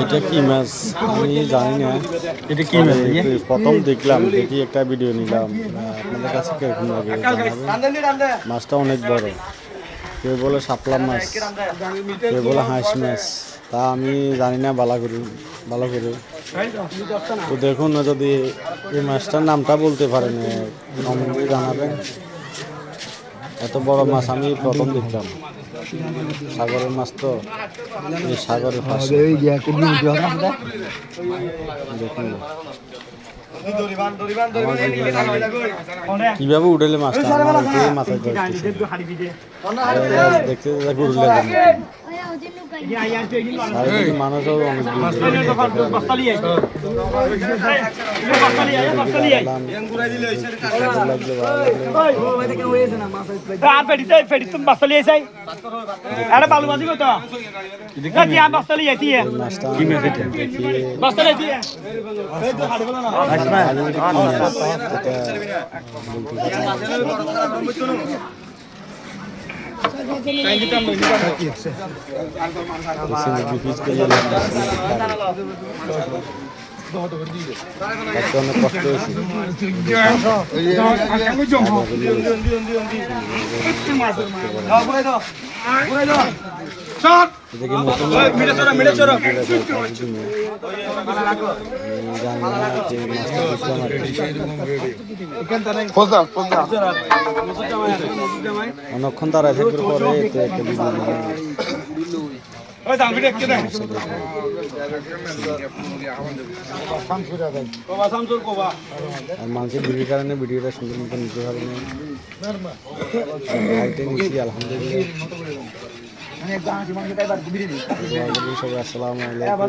এটা কি মাছ আমি জানি না। এটা কি মাছ? প্রথম দেখলাম, দেখি একটা ভিডিও নিলাম। আপনাদের কাছে কিরকম লাগে জানাবেন। মাছটা অনেক বড়, কেউ বলে শাপলা মাছ, কেউ বলে হাঁস মাছ, তা আমি জানি না ভালো করে। তো দেখুন, যদি এই মাছটার নামটা বলতে পারেন কমেন্টে জানাবেন। এত বড় মাছ আমি প্রথম দেখলাম। সাগরের মাছ তো, এই সাগরের পাশে দেখুন কিভাবে উঠেলে মাছটা আমার উঠে মাথায় ধরতেছে। দেখতে ঘুরলে মানুষও অনেক অনেক কষ্ট হয়েছে। অনেকক্ষণ তারা থাকার পরে মানুষের ভিডিওর কারণে ভিডিওটা সুন্দর মতো নিতে পারে না। আলহামদুলিল্লাহ। সবাই আসসালামু আলাইকুম।